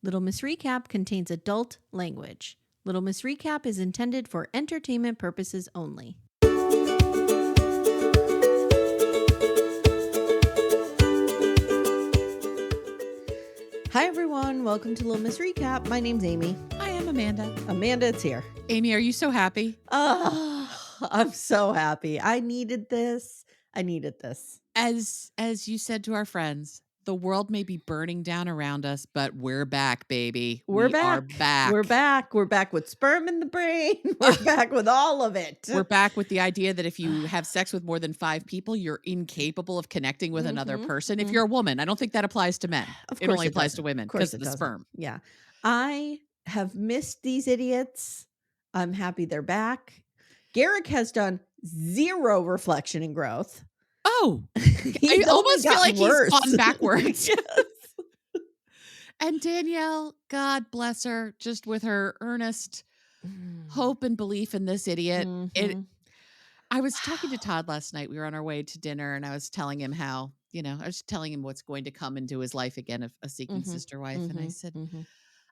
Little Miss Recap contains adult language. Little Miss Recap is intended for entertainment purposes only. Hi, everyone. Welcome to Little Miss Recap. My name's Amy. I am Amanda. Amanda, it's here. Amy, are you so happy? Oh, I'm so happy. I needed this. As you said to our friends, the world may be burning down around us, but we're back, baby. We're We are back. back. We're back. We're back with sperm in the brain. We're back with all of it. We're back with the idea that if you have sex with more than 5 people, you're incapable of connecting with another person. If you're a woman, I don't think that applies to men. Of It course only applies doesn't. to women Of course because of it the doesn't. sperm. Yeah. I have missed these idiots. I'm happy they're back. Garrick has done zero reflection and growth. Oh, I almost feel like worse. He's gone backwards. Yes. And Danielle, God bless her, just with her earnest hope and belief in this idiot. I was talking to Todd last night. We were on our way to dinner, and I was telling him how, I was telling him what's going to come into his life again of a seeking sister wife. And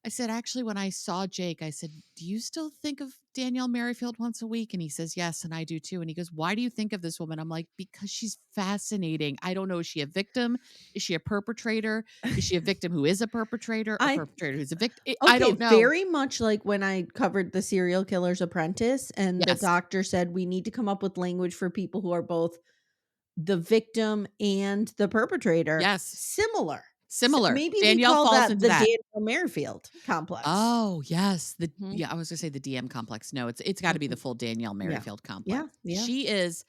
I said, actually, when I saw Jake, I said, do you still think of Danielle Merrifield once a week? And he says, yes, and I do too. And he goes, why do you think of this woman? I'm like, because she's fascinating. I don't know. Is she a victim? Is she a perpetrator? Is she a victim who is a perpetrator? A perpetrator who's a victim? I don't know. Very much like when I covered the serial killer's apprentice, and the doctor said we need to come up with language for people who are both the victim and the perpetrator. Yes. Similar. Maybe Danielle we call falls that into the Danielle Merrifield complex. Oh, yes. Yeah, I was going to say the DM complex. No, it's got to be the full Danielle Merrifield complex. Yeah. She is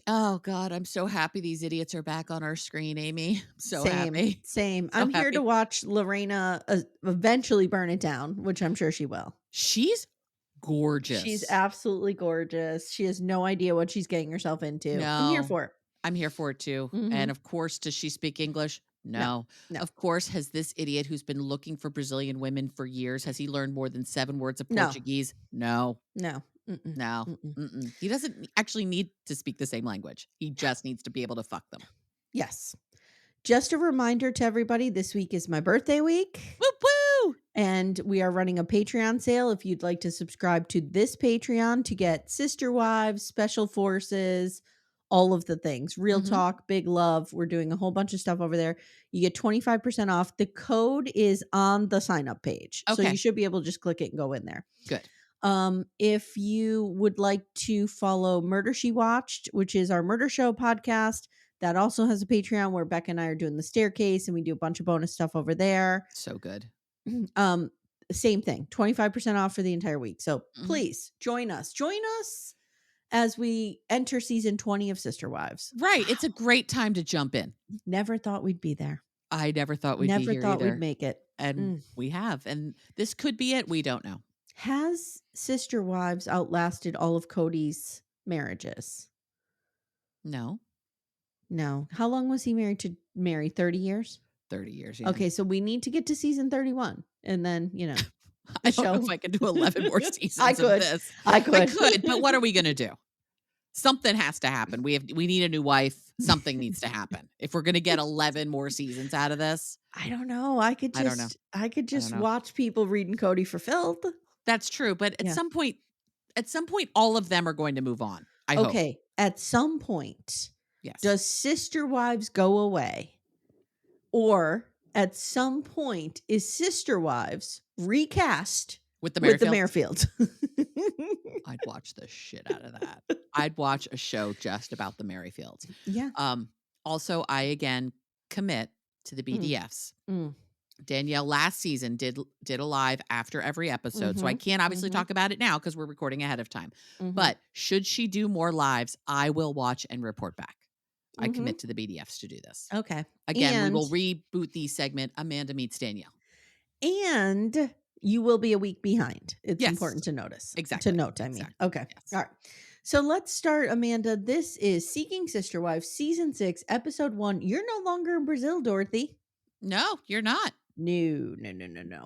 oh God, I'm so happy these idiots are back on our screen, Amy. So happy. Same. So I'm happy. here to watch Lorena eventually burn it down, which I'm sure she will. She's gorgeous. She's absolutely gorgeous. She has no idea what she's getting herself into. No. I'm here for it. I'm here for it too. And of course, does she speak English? No. Of course, has this idiot who's been looking for Brazilian women for years, has he learned more than 7 words of Portuguese? No. He doesn't actually need to speak the same language. He just needs to be able to fuck them. Yes. Just a reminder to everybody, this week is my birthday week. Woo woo! And we are running a Patreon sale. If you'd like to subscribe to this Patreon to get Sister Wives, Special Forces, all of the things. Real talk, big love. We're doing a whole bunch of stuff over there. You get 25% off. The code is on the sign-up page. Okay. So you should be able to just click it and go in there. Good. If you would like to follow Murder She Watched, which is our murder show podcast, that also has a Patreon where Becca and I are doing the staircase, and we do a bunch of bonus stuff over there. So good. Same thing, 25% off for the entire week. So please join us. Join us as we enter season 20 of Sister Wives. Right. Wow. It's a great time to jump in. Never thought we'd be there. I never thought we'd be here Never thought either. we'd make it. And we have. And this could be it. We don't know. Has Sister Wives outlasted all of Cody's marriages? No. How long was he married to Mary? 30 years? 30 years, yeah. Okay, so we need to get to season 31. And then, I don't know if I can do 11 more seasons of this. I could, but what are we going to do? Something has to happen. We need a new wife. Something needs to happen. If we're going to get 11 more seasons out of this. I don't know. I could just watch people reading Cody for filth. That's true. But at some point, all of them are going to move on. I hope. Okay. At some point, yes. Does Sister Wives go away? Or at some point, is Sister Wives recast with the Merrifields? I'd watch the shit out of that. I'd watch a show just about the Merrifields. Yeah. Also, I again commit to the BDFs. Danielle last season did a live after every episode. So I can't obviously talk about it now because we're recording ahead of time. But should she do more lives, I will watch and report back. I commit to the BDFs to do this. Okay. Again, we will reboot the segment Amanda Meets Danielle. And you will be a week behind. It's important to notice. Exactly. To note, I mean. Exactly. Okay. Yes. All right. So let's start, Amanda. This is Seeking Sister Wives, Season 6, Episode 1. You're no longer in Brazil, Dorothy. No, you're not. No.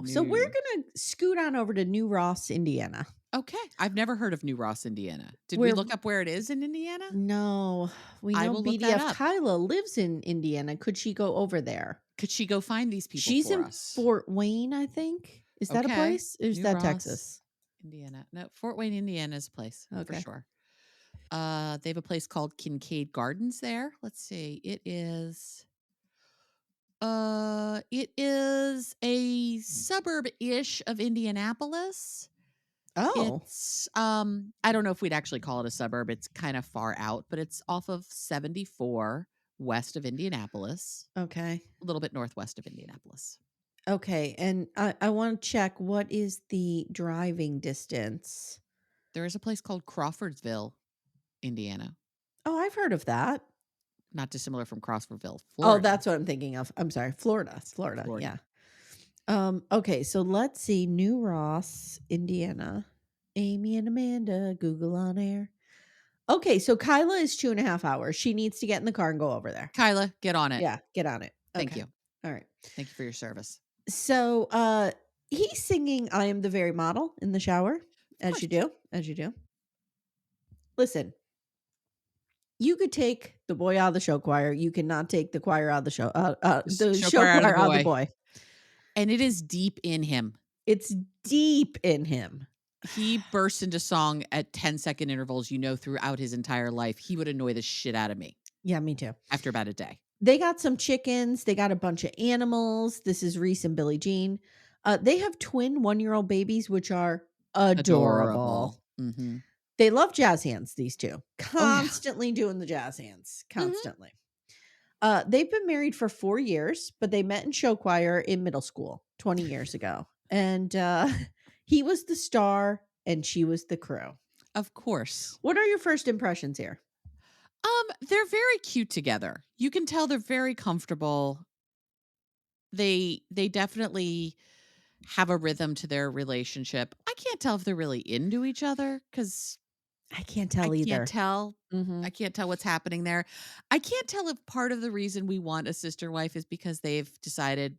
So we're going to scoot on over to New Ross, Indiana. Okay. I've never heard of New Ross, Indiana. Did we Where look up where it is in Indiana? No, we I know will look that BDF up. Kyla lives in Indiana. Could she go over there? Could she go find these people She's for in us? Fort Wayne, I think. Is that a Okay. place? Or is New that Ross, Texas? Indiana. No, Fort Wayne, Indiana is a place for Okay. sure. They have a place called Kincaid Gardens there. Let's see. It is a suburb-ish of Indianapolis. Oh, I don't know if we'd actually call it a suburb. It's kind of far out, but it's off of 74 west of Indianapolis, okay. a little bit northwest of Indianapolis. Okay. And I want to check, what is the driving distance? There is a place called Crawfordsville, Indiana, Oh, I've heard of that. not dissimilar from Crawfordsville, Oh, Florida. that's what I'm thinking of. I'm sorry. Florida. Yes, Florida. Florida. Yeah. Okay, so let's see. New Ross, Indiana. Amy and Amanda, Google on air. Okay, so Kyla is 2.5 hours. She needs to get in the car and go over there. Kyla, get on it. Yeah, get on it. Thank Okay. you. All right. Thank you for your service. So he's singing I Am the Very Model in the shower, Of as course. you do. As you do. Listen, you could take the boy out of the show choir. You cannot take the choir out of the show. The Show show choir out of choir the out of the boy. boy. And it is deep in him. It's deep in him. He bursts into song at 10-second intervals, throughout his entire life. He would annoy the shit out of me Yeah, me too. after about a day. They got some chickens. They got a bunch of animals. This is Reiss and Billie Jean. They have twin 1-year-old babies, which are adorable. Mm-hmm. They love jazz hands, these two. Oh, yeah. Constantly doing the jazz hands. Mhm. Constantly. They've been married for 4 years, but they met in show choir in middle school 20 years ago. And he was the star and she was the crew. Of course. What are your first impressions here? They're very cute together. You can tell they're very comfortable. They definitely have a rhythm to their relationship. I can't tell if they're really into each other because I can't I tell can't either. tell. Mhm. I can't tell what's happening there. I can't tell if part of the reason we want a sister wife is because they've decided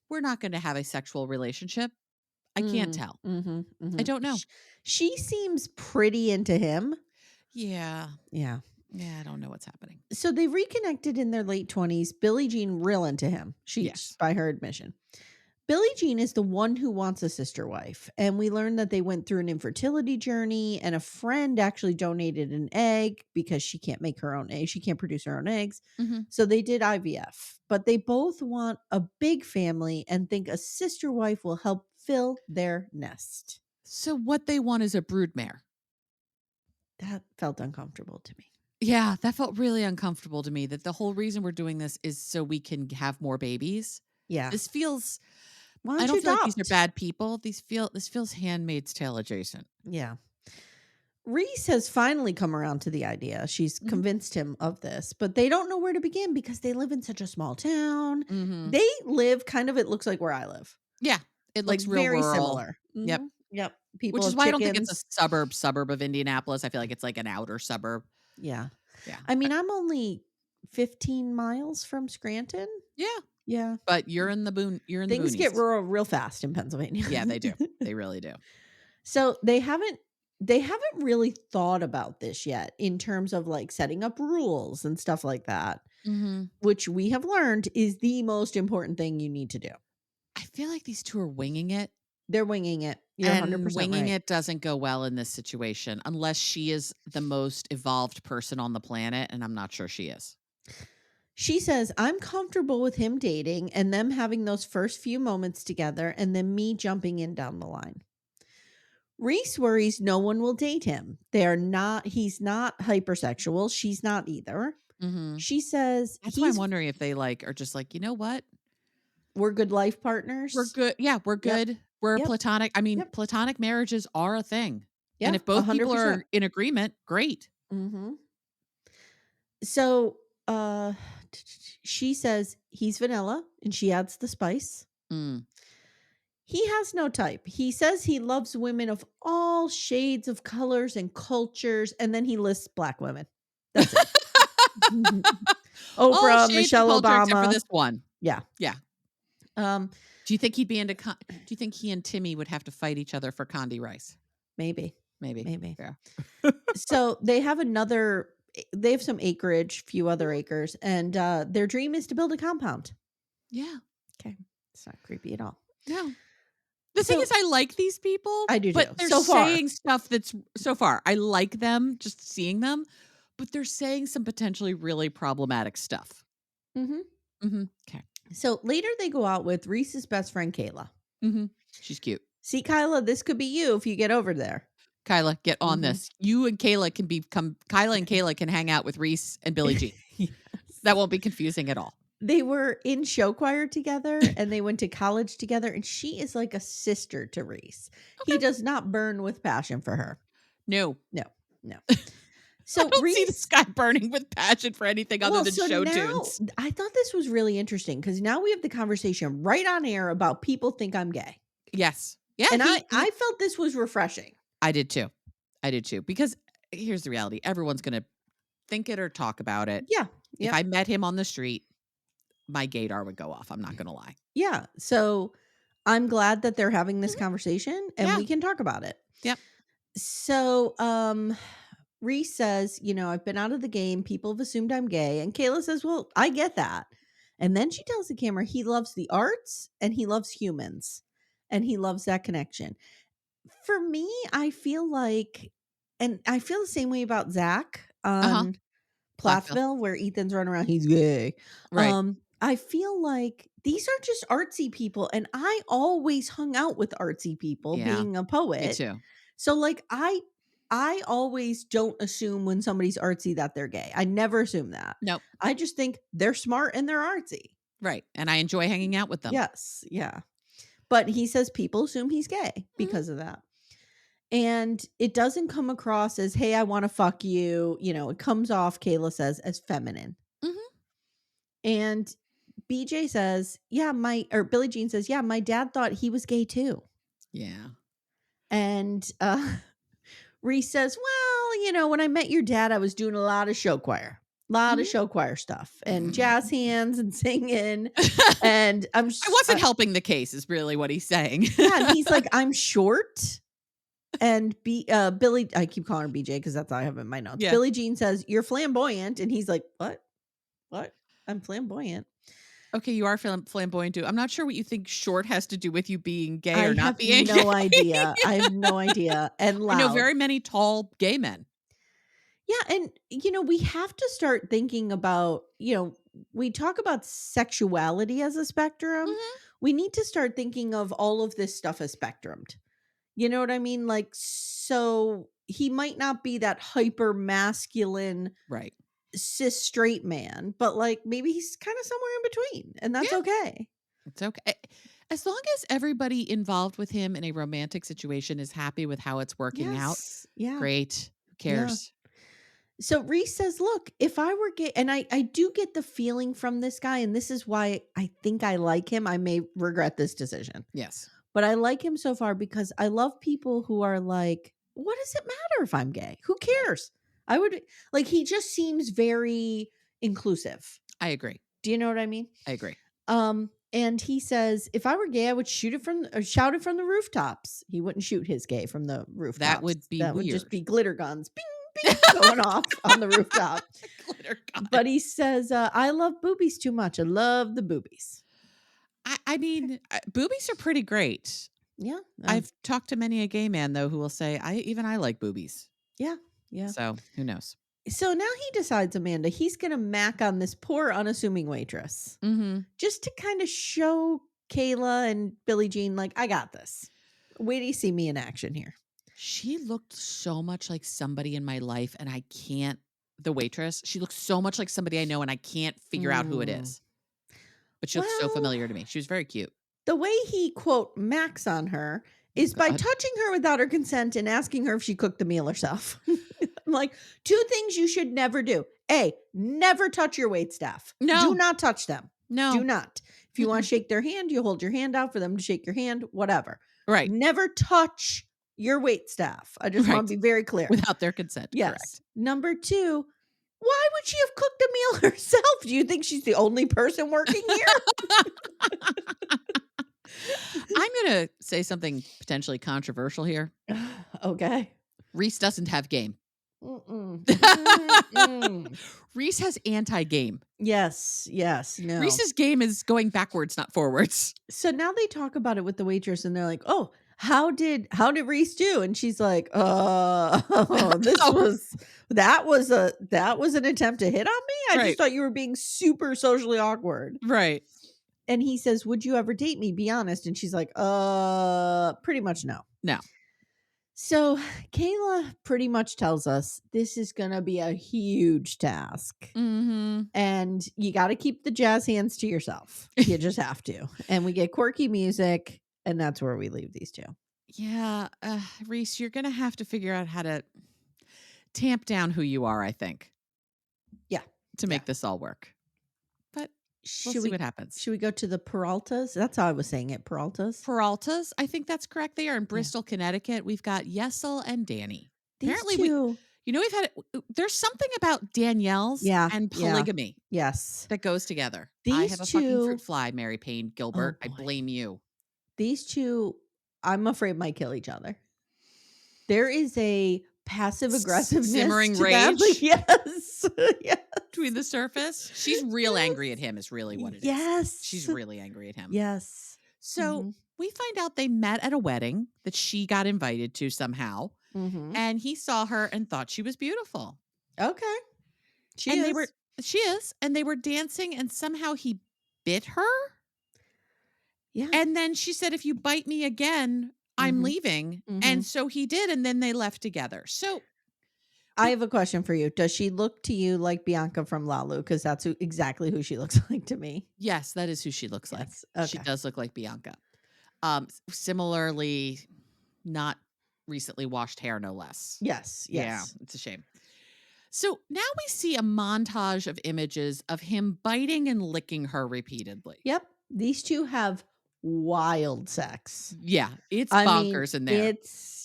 we're not going to have a sexual relationship. I can't tell. Mhm, I mhm. don't know. She seems pretty into him. Yeah. Yeah. Yeah, I don't know what's happening. So they reconnected in their late 20s. Billie Jean real into him. She's Yes. by her admission. Billie Jean is the one who wants a sister wife. And we learned that they went through an infertility journey and a friend actually donated an egg because she can't make her own eggs. She can't produce her own eggs. Mhm. So they did IVF. But they both want a big family and think a sister wife will help fill their nest. So what they want is a broodmare. That felt uncomfortable to me. Yeah, that felt really uncomfortable to me, that the whole reason we're doing this is so we can have more babies. Yeah. This feels Why I don't don't you feel like these are adopt? bad people. This feels Handmaid's Tale adjacent. Yeah. Reiss has finally come around to the idea. She's Mhm. convinced him of this, but they don't know where to begin because they live in such a small town. Mhm. They live kind of, it looks like where I live. Yeah, it Like looks real very rural. similar. Yep. Yep. People Which is have why I don't think it's a chickens. suburb of Indianapolis. I feel like it's like an outer suburb. Yeah. Yeah. I mean, I'm only 15 miles from Scranton. Yeah. Yeah. But you're in the Things get boonies. rural real fast in Pennsylvania. Yeah, they do. They really do. So they haven't really thought about this yet in terms of like setting up rules and stuff like that, Mhm. which we have learned is the most important thing you need to do. I feel like these two are winging it. They're winging it. You're And 100% winging right. it doesn't go well in this situation unless she is the most evolved person on the planet, and I'm not sure she is. She says, I'm comfortable with him dating and them having those first few moments together and then me jumping in down the line. Reiss worries no one will date him. He's not hypersexual. She's not either. Mhm. She says That's why I'm wondering if they are just like, you know what? we're good life We're partners. good. Yeah, we're Yep. good. We're Yep. platonic. I mean, Yep. platonic marriages are a thing. And Yeah. if both people 100%. are in agreement, great. Mm-hmm. So she says he's vanilla and she adds the spice. Mm. He has no type. He says he loves women of all shades of colors and cultures, and then he lists black women. That's it. All Oprah, shades of Michelle culture except for Obama. this one. Yeah. Yeah. Um, Do you think he'd be into do you think he and Timmy would have to fight each other for Condi Rice? Maybe. Maybe. Maybe. Yeah. So they have some acreage, few other Mhm. acres, and their dream is to build a compound. Yeah. Okay. It's not creepy at all. No. The thing So is I like these people, I do but too. they're So far. saying stuff that's so far, I like them just seeing them, but they're saying some potentially really problematic stuff. Hmm. Mhm. 'Kay. So later they go out with Reese's best friend Kayla. Mhm. She's cute. See, Kyla, this could be you if you get over there. Kyla, get on Hmm. this. You and Kayla can become Kyla and Kayla can hang out with Reiss and Billie Jean. Yes. That won't be confusing at all. They were in show choir together and they went to college together, and she is like a sister to Reese. He Okay. does not burn with passion for her. No. No, no. I So don't see this Reese, guy burning with passion for anything other well, than so show now tunes. I thought this was really interesting because now we have the conversation right on air about people think I'm gay. Yes. Yeah, And I, he I felt this was refreshing. I did too. I did too. Because here's the reality. Everyone's gonna think it or talk about it. Yeah. If Yep. I met him on the street, my gaydar would go off. I'm not gonna lie. Yeah. So I'm glad that they're having this Mhm. conversation and Yeah. we can talk about it. Yep. So, Reese says, I've been out of the game. People have assumed I'm gay. And Kayla says, well, I get that. And then she tells the camera he loves the arts and he loves humans and he loves that connection. For me, I feel like, and I feel the same way about Zach Uh-huh. on Plathville. Plathville, where Ethan's running around, he's gay. Right. I feel like these are just artsy people. And I always hung out with artsy people Yeah. being a Me poet. too. So like I always don't assume when somebody's artsy that they're gay. I never assume that. Nope. I just think they're smart and they're artsy. Right. And I enjoy hanging out with them. Yes, yeah. But he says people assume he's gay Mhm. because of that. And it doesn't come across as, "Hey, I want to fuck you." It comes off, Kayla says, as feminine. Mhm. And BJ says, "Yeah, Billie Jean says, "Yeah, my dad thought he was gay too." Yeah. And Reese says, well, when I met your dad, I was doing a lot of show choir, Mhm. stuff and jazz hands and singing. And I wasn't helping the case is really what he's saying. yeah. And he's like, I'm short. And Billy, I keep calling her BJ because that's all I have in my notes. Yeah. Billie Jean says, you're flamboyant. And he's like, what? What? I'm flamboyant. Okay, you are flamboyant too. I'm not sure what you think short has to do with you being gay I or not have being gay. no idea. I have no idea. And I know loud. very many tall gay men. Yeah, and we have to start thinking about, we talk about sexuality as a spectrum. Mhm. We need to start thinking of all of this stuff as spectrumed. You know what I mean? Like, so he might not be that hyper masculine Right. cis straight man, but like maybe he's kind of somewhere in between, and that's Yeah, okay. it's okay. As long as everybody involved with him in a romantic situation is happy with how it's working out, Yes. Yeah. great. Who Yeah. cares? So Reese says, look, if I were gay, and I do get the feeling from this guy, and this is why I think I like him. I may regret this decision, Yes. but I like him so far because I love people who are like, what does it matter if I'm gay? Who Right. cares? I would like, he just seems very inclusive. I agree. Do you know what I mean? I agree. And he says, if I were gay, I would shoot it shout it from the rooftops. He wouldn't shoot his gay from the rooftops. That would be That would just weird. be glitter guns. Bing, bing, going off on the rooftop. Glitter gun. But he says, I love boobies too much. I love the boobies. I mean, boobies are pretty great. Yeah. I've talked to many a gay man though who will say, I like boobies." Yeah. Yeah. So who knows? So now he decides, Amanda, he's going to mac on this poor, unassuming waitress Mm-hmm. just to kind of show Kayla and Billie Jean, like, I got this. Wait till you see me in action here. She looked so much like somebody in my life, and I can't. The waitress, she looks so much like somebody I know, and I can't figure out who it is. But she looks so Well, familiar to me. She was very cute. the way he, quote, max on her is by God. touching her without her consent and asking her if she cooked the meal herself. I'm like, two things you should never do. A, never touch your waitstaff. Do No, not touch them. Do no, not. If you want Mm-mm. to shake their hand, you hold your hand out for them to shake your hand, whatever. Right, Never touch your waitstaff. I just want right. to be very clear. Without their consent. Yes. Correct. Number two, why would she have cooked a meal herself? Do you think she's the only person working here? I'm going to say something potentially controversial here. Okay. Reiss doesn't have game. Mm-mm. Mm-mm. Reiss has anti-game. Yes, no. Reese's game is going backwards, not forwards. So now they talk about it with the waitress and they're like, "Oh, how did Reiss do?" And she's like, this Oh, was that was an attempt to hit on me? I right, just thought you were being super socially awkward." right. And he says, "Would you ever date me? Be honest." And she's like, pretty much no." No. So Kayla pretty much tells us this is going to be a huge task. Mhm. And you got to keep the jazz hands to yourself. You just have to. And we get quirky music, and that's where we leave these two. Yeah, Reiss, you're gonna have to figure out how to tamp down who you are, I think, Yeah. to Yeah. make this all work. But we'll see what happens. Should we go to the Peraltas? That's how I was saying it. Peraltas. Peraltas, I think that's correct. They are in Bristol, Connecticut. We've got Yesel and Danny. These Apparently, two. we've had there's something about Danielle's and polygamy Yes. that goes together. I These have a fucking two. fruit fly, Mary Payne Gilbert. I boy. blame you. These two, I'm afraid, might kill each other. There is a passive aggressiveness Simmering to rage? them. Yes. Yes. Between the surface, she's real angry at him. Is really what it is. Yes. She's really angry at him. Yes. So we find out they met at a wedding that she got invited to somehow, Mm-hmm. and he saw her and thought she was beautiful. Okay. She is, and they were dancing, and somehow he bit her. Yeah. And then she said, "If you bite me again, I'm leaving." And so he did, and then they left together. So I have a question for you. Does she look to you like Bianca from Lalu? Because that's exactly who she looks like to me. yes, that is who she looks like. Okay. She does look like Bianca. Similarly, not recently washed hair, no less. Yes. Yeah, it's a shame. So now we see a montage of images of him biting and licking her repeatedly. Yep. These two have wild sex. Yeah, it's bonkers in there.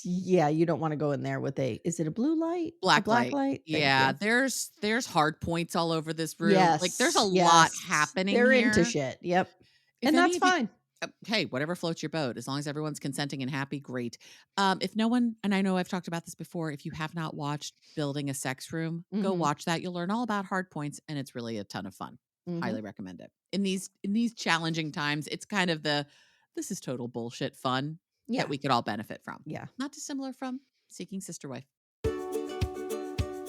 You don't want to go in there with is it a blue light? Black Black light. light? Yeah, there's hard points all over this room. Yes. Like there's a lot happening They're here. into shit. Yep. If and that's fine. Hey, whatever floats your boat, as long as everyone's consenting and happy, great. If no one, and I know I've talked about this before, if you have not watched Building a Sex Room, go watch that. You'll learn all about hard points, and it's really a ton of fun. Highly recommend it. In these challenging times, it's kind of this is total bullshit fun that we could all benefit from. Yeah. Not dissimilar from Seeking Sister Wife.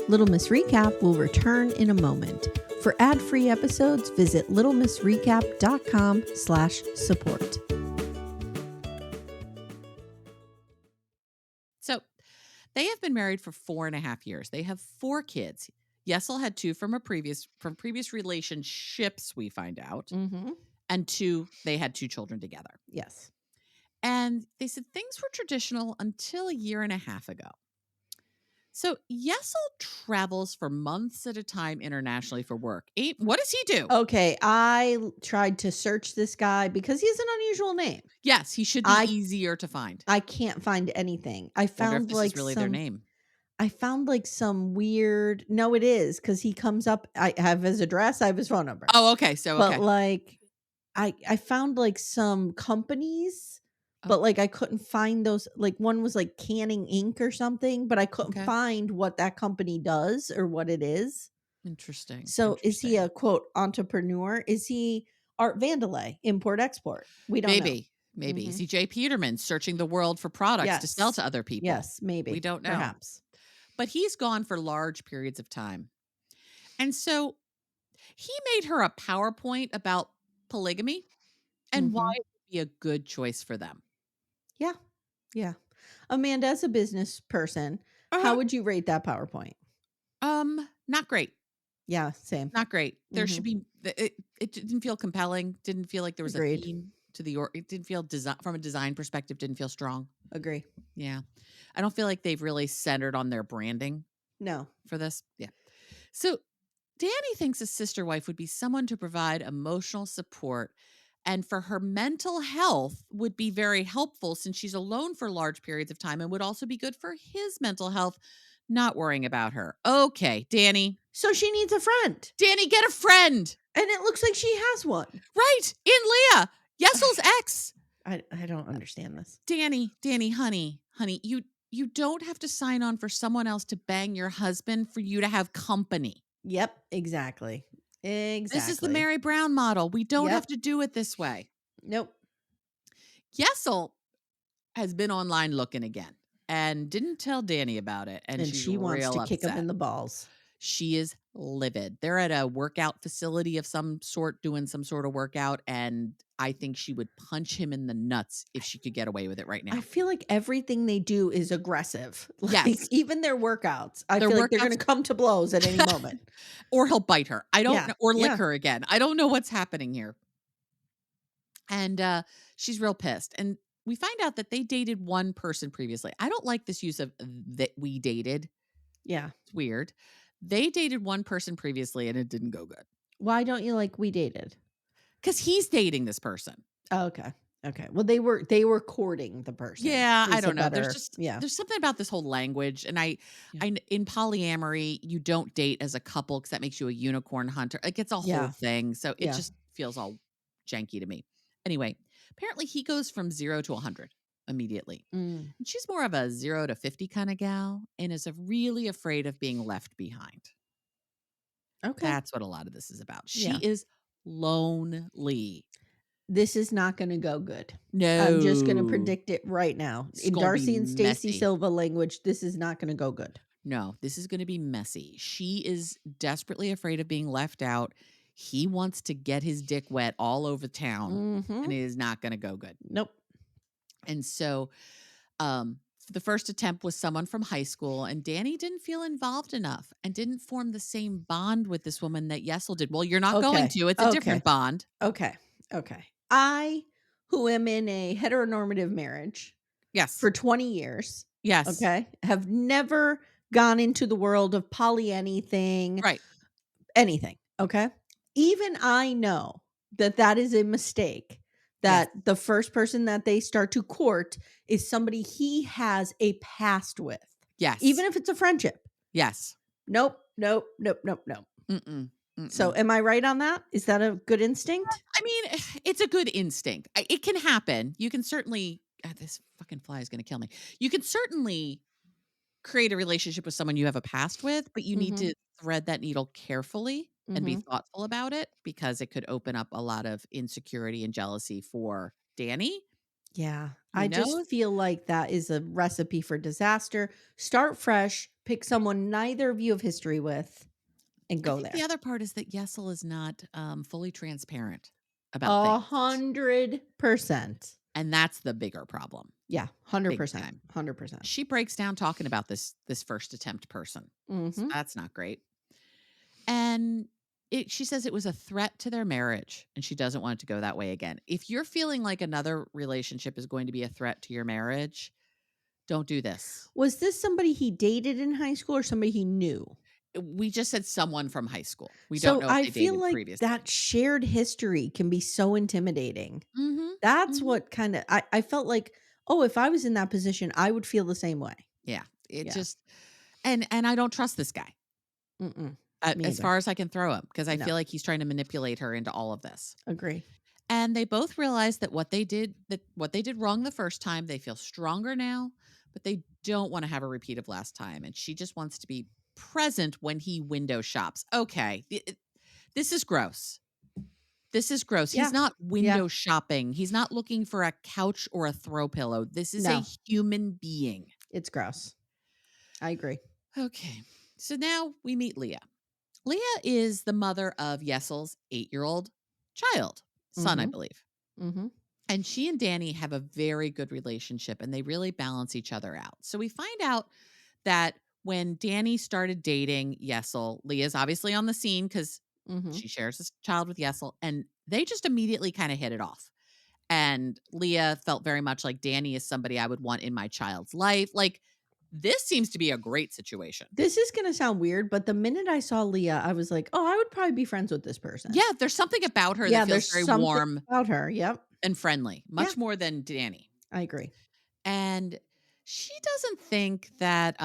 Little Miss Recap will return in a moment. For ad-free episodes, visit littlemissrecap.com/support. So they have been married for 4.5 years. They have 4 kids. Yesel had 2 from previous relationships, we find out. And 2, they had 2 children together. Yes. And they said things were traditional until a year and a half ago. So Yesel travels for months at a time internationally for work. What does he do? Okay, I tried to search this guy because he has an unusual name. Yes, he should be easier to find. I can't find anything. I found this is really their name. I found like some weird. No, it is because he comes up. I have his address. I have his phone number. Oh, okay. So, but like, I found like some companies. But like I couldn't find those. Like one was like Canning Inc. or something, but I couldn't find what that company does or what it is. Interesting. So is he a quote entrepreneur? Is he Art Vandelay, import export? We don't know. Maybe. Is he Jay Peterman searching the world for products to sell to other people? Yes, maybe. We don't know. Perhaps. But he's gone for large periods of time. And so he made her a PowerPoint about polygamy and why it would be a good choice for them. Yeah. Yeah. Amanda, as a business person, how would you rate that PowerPoint? Not great. Yeah, same. Not great. There should be it didn't feel compelling, didn't feel like there was a theme to it didn't feel from a design perspective, didn't feel strong. Agree. Yeah. I don't feel like they've really centered on their branding. No. For this. Yeah. So Danny thinks a sister wife would be someone to provide emotional support, and for her mental health would be very helpful since she's alone for large periods of time, and would also be good for his mental health, not worrying about her. Okay, Danny. So she needs a friend. Danny, get a friend. And it looks like she has one. Right. In Leah. Yesel's ex. I don't understand this. Danny, honey, You don't have to sign on for someone else to bang your husband for you to have company. Yep, exactly. This is the Exactly. Mary Brown model. We don't have Yep. to do it this way. Nope. Yesel has been online looking again and didn't tell Danny about it, and And she's she wants real to kick him upset. in the balls. She is livid. They're at a workout facility of some sort doing some sort of workout, and I think she would punch him in the nuts if she could get away with it right I now. feel like everything they do is aggressive. Like, Yes, even their workouts, I their feel like they're gonna workouts come to blows at any moment. or he'll bite her. I don't Yeah, know, or lick yeah, her again. I don't know what's happening here. And she's real pissed. And we find out that they dated one person previously. I don't like this use of that we dated. yeah. It's weird. They dated one person previously and it didn't go good Why don't you like "We Dated"? because he's dating this person. Oh, okay, okay. Well, they were courting the person Yeah, I is a don't know. better yeah, There's something about this whole language, and yeah, in polyamory, you don't date as a couple because that makes you a unicorn hunter. Like it's a whole yeah, thing, so it yeah. just feels all janky to me. Anyway, apparently he goes from 0 to 100 immediately, Mm, and she's more of a 0 to 50 kind of gal, and is really afraid of being left behind. okay, That's what a lot of this is about. She yeah. is lonely. This is not gonna go good. I'm just gonna No, predict it right now. it's In gonna be Darcy and Stacy messy. Silva language, this is not gonna go good. No, this is going to be messy. She is desperately afraid of being left out. He wants to get his dick wet all over town, Mhm. and it is not going to go good. Nope. And so, the first attempt was someone from high school, and Danny didn't feel involved enough and didn't form the same bond with this woman that Yesel did. Well, you're not going Okay. to. It's a Okay. different bond. Okay. Okay. I, who am in a heteronormative marriage Yes. for 20 years, Yes. okay, have never gone into the world of poly Right. anything, okay? Even I know that that is a mistake, Yes. that the first person that they start to court is somebody he has a past with, even Yes. if it's a friendship. Yes. Nope, nope, nope, nope, nope. Mm-mm. So Mm-mm. am I right on that? Is that a good instinct? I mean, it's a good instinct. It can happen. You can certainly this fucking fly is gonna kill me. You can certainly create a relationship with someone you have a past with, but you need Mhm, to thread that needle carefully and be mhm. thoughtful about it because it could open up a lot of insecurity and jealousy for Danny. Yeah, Who I just knows? feel like that is a recipe for disaster. Start fresh, pick someone neither of you have history with, and I go think the there. other part is that Yesel is not fully transparent about things. 100%. And that's the bigger problem. Yeah, Big 100%, time. 100%. She breaks down talking about this first attempt person. So Mhm. that's not great. And she says it was a threat to their marriage and she doesn't want it to go that way again. If you're feeling like another relationship is going to be a threat to your marriage, don't do this. Was this somebody he dated in high school or somebody he knew? We just said someone from high school. We don't So know if I they feel dated like previously. that shared history can be so intimidating. Mhm. That's Mhm. what kinda I felt like, "Oh, if I was in that position, I would feel the same way." Yeah. It Yeah. just and I don't trust this guy Mm-mm. Me as either. far as I can throw him because I No. feel like he's trying to manipulate her into all of this. Agree. And they both realize that what they did wrong the first time, they feel stronger now, but they don't want to have a repeat of last time. And she just wants to be present when he window shops. Okay. This is gross. This is gross. He's Yeah. not Yeah. window shopping. He's not looking for a couch or a throw pillow. This is a No. human being. It's gross. I agree. Okay. So now we meet Leah. Leah is the mother of Yesel's 8-year-old child, son, I Mhm. believe. Mhm. And she and Danny have a very good relationship and they really balance each other out. So we find out that when Danny started dating Yesel, Leah's obviously on the scene because Mhm. she shares this child with Yesel, and they just immediately kind of hit it off. And Leah felt very much like Danny is somebody I would want in my child's life. Like, this seems to be a great situation. This is gonna sound weird, but the minute I saw Leah, I was like, "Oh, I would probably be friends with this person." Yeah, there's something about her that Yeah, feels there's very something warm about her. Yep. and friendly, Yeah, much more than Danny. I agree. And she doesn't think that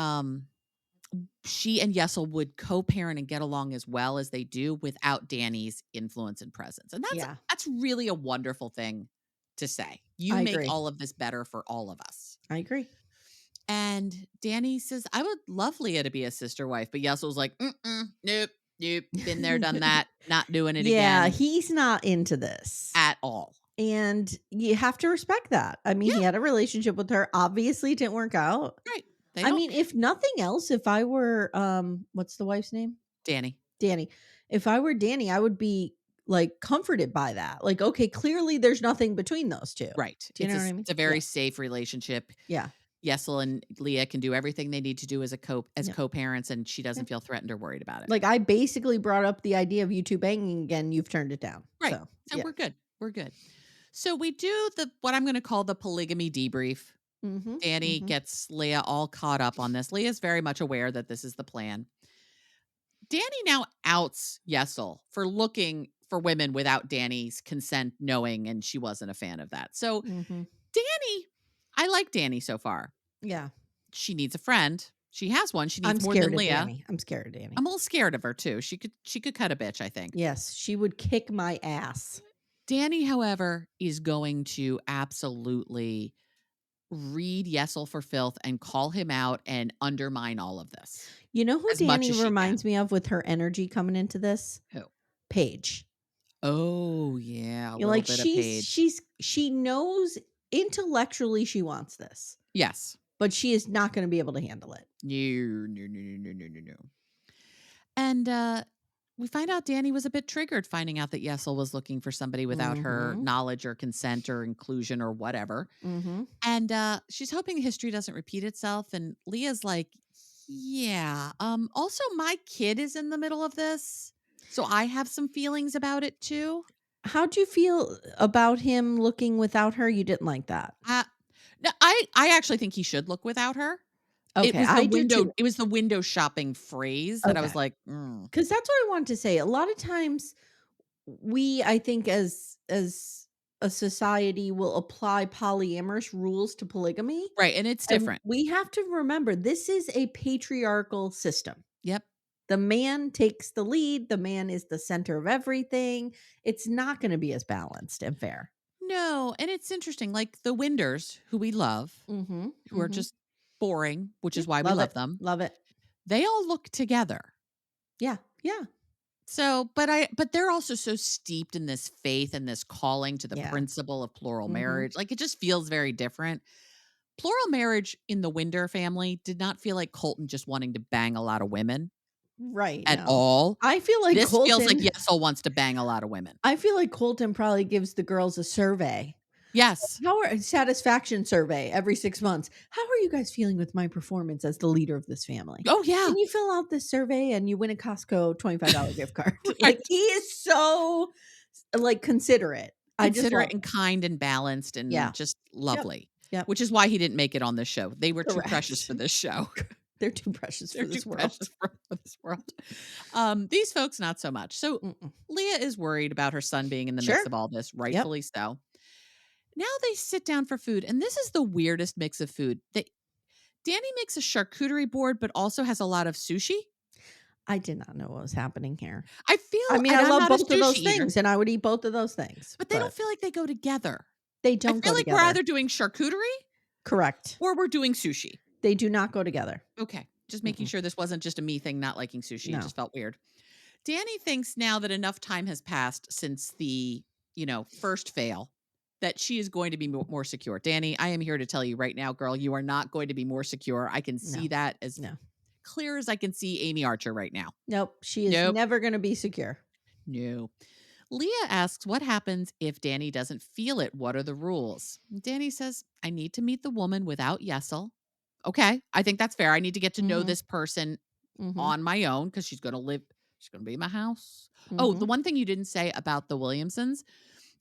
she and Yesel would co-parent and get along as well as they do without Danny's influence and presence. And Yeah, that's really a wonderful thing to say. You I make agree. all of this better for all of us. I agree. And Danny says, I would love Leah to be a sister wife. But Yesel was like, nope, nope. Been there, done that. Not doing it Yeah, again he's not into this. at all. And you have to respect that. I mean, Yeah, he had a relationship with her. Obviously, it didn't work out. right. They I don't. mean, if nothing else, if I were what's the wife's name? Danny. Danny. If I were Danny, I would be like comforted by that. Like, okay, clearly there's nothing between those two. Right. Do you know what I mean? It's a Yeah. very safe relationship. Yeah. Yesel and Leah can do everything they need to do as Yeah. co-parents, and she Yeah. doesn't feel threatened or worried about it. Like I basically brought up the idea of you two banging again. You've turned it down. Right. So So yeah. we're good. We're good. So we do what I'm going to call the polygamy debrief. Mm-hmm. Danny Mm-hmm. gets Leah all caught up on this. Leah's very much aware that this is the plan. Danny now outs Yesel for looking for women without Danny's consent, knowing, and she wasn't a fan of that. So Mm-hmm. Danny, I like Danny so far. Yeah. She needs a friend. She has one. She I'm needs more scared than of Leah. Danny. I'm scared of Danny. I'm a little scared of her too. She could cut a bitch, I think. Yes, she would kick my ass. Danny, however, is going to absolutely read Yesel for filth and call him out and undermine all of this You know who as much Danny as she can. reminds me of with her energy coming into this? Who? Paige. Oh, yeah, a You're little like bit of Paige. she knows intellectually she wants this, Yes. but she is not going to be able to handle it. No. And we find out Danny was a bit triggered finding out that Yesel was looking for somebody without her Mhm. knowledge or consent or inclusion or whatever. Mhm. And she's hoping history doesn't repeat itself. And Leah's like, yeah. Also, my kid is in the middle of this. So I have some feelings about it too. How'd you feel about him looking without her? You didn't like that. Uh, no, I actually think he should look without her. Okay, I do too. It was the window shopping phrase that I Okay. was like, mm. Cuz that's what I want to say. A lot of times I think as a society will apply polyamorous rules to polygamy. Right. And it's And different. we have to remember this is a patriarchal system. Yep. The man takes the lead, the man is the center of everything. It's not going to be as balanced and fair. No, and it's interesting. Like the Winders, who we love, Mhm. who are Mhm. just boring, which Yeah, is why we love love it. them. Love it. They all look together. Yeah. Yeah. So, but they're also so steeped in this faith and this calling to the Yeah. principle of plural Mhm. marriage. Like it just feels very different. Plural marriage in the Winder family did not feel like Colton just wanting to bang a lot of women Right, at no. all. I feel like This feels like Colton Yesel wants to bang a lot of women. I feel like Colton probably gives the girls a survey. Yes. How are satisfaction survey every 6 months. How are you guys feeling with my performance as the leader of this family? Oh, yeah. Can you fill out this survey and you win a Costco $25 gift card? Right. Like he is so like considerate. I just love Considerate and kind and balanced Yeah. and just Yep. lovely. Yep. Which is why he didn't make it on this show. They were too precious Correct. for this show. They're too precious They're for this too world. precious for this world. These folks, not so much. So Mm-mm. Leah is worried about her son being in the Sure. midst of all this, Yep. rightfully so. Now they sit down for food, and this is the weirdest mix of food. Danny makes a charcuterie board, but also has a lot of sushi. I did not know what was happening here. I feel, I mean, and I I'm love not a both of those sushi eater, things and I would eat both of those things. but they don't feel like they go together. They I don't feel go like we're together. either doing charcuterie Correct. or we're doing sushi. They do not go together. Okay. Just making sure this wasn't just a me thing, not liking sushi. It No. just felt weird. Danny thinks now that enough time has passed since the, first fail that she is going to be more secure. Danny, I am here to tell you right now, girl, you are not going to be more secure. I can see that as clear as I can see Amy Archer right now. Nope. She is never going to be secure. No. Leah asks what happens if Danny doesn't feel it. What are the rules? Danny says, I need to meet the woman without Yesel. Okay. I think that's fair. I need to get to know this person on my own because she's going to be in my house. Oh, the one thing you didn't say about the Williamsons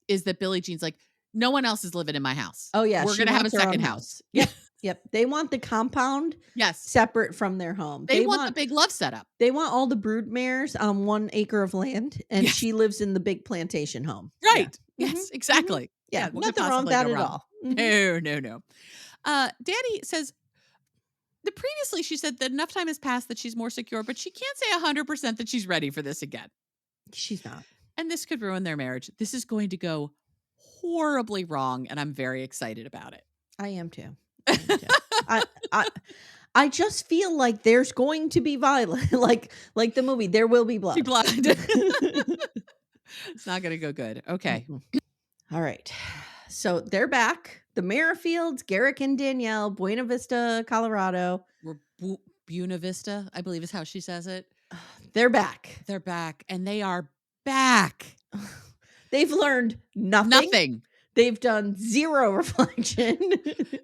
is that Billie Jean's like, no one else is living in my house. Oh, yeah. We're going to have a second house. Yep. Yep. They want the compound separate from their home. They want the big love setup. They want all the brood mares on 1 acre of land, and she lives in the big plantation home. Right. Yeah. Yes, exactly. Yeah. What could Nothing wrong with that possibly go at wrong? all. No. Danny says, previously she said that enough time has passed that she's more secure, but she can't say 100% that she's ready for this again. She's not. And this could ruin their marriage. This is going to go horribly wrong, and I'm very excited about it. I am too. I I I just feel like there's going to be violence, like the movie, There Will Be Be Blood. blind. It's not gonna go good. Okay. Mm-mm. All right. So they're back. The Merrifields, Garrick and Danielle, Buena Vista, Colorado. We're Buena Vista, I believe is how she says it. They're back. They're back, and they are back. They've learned nothing. Nothing. They've done zero reflection.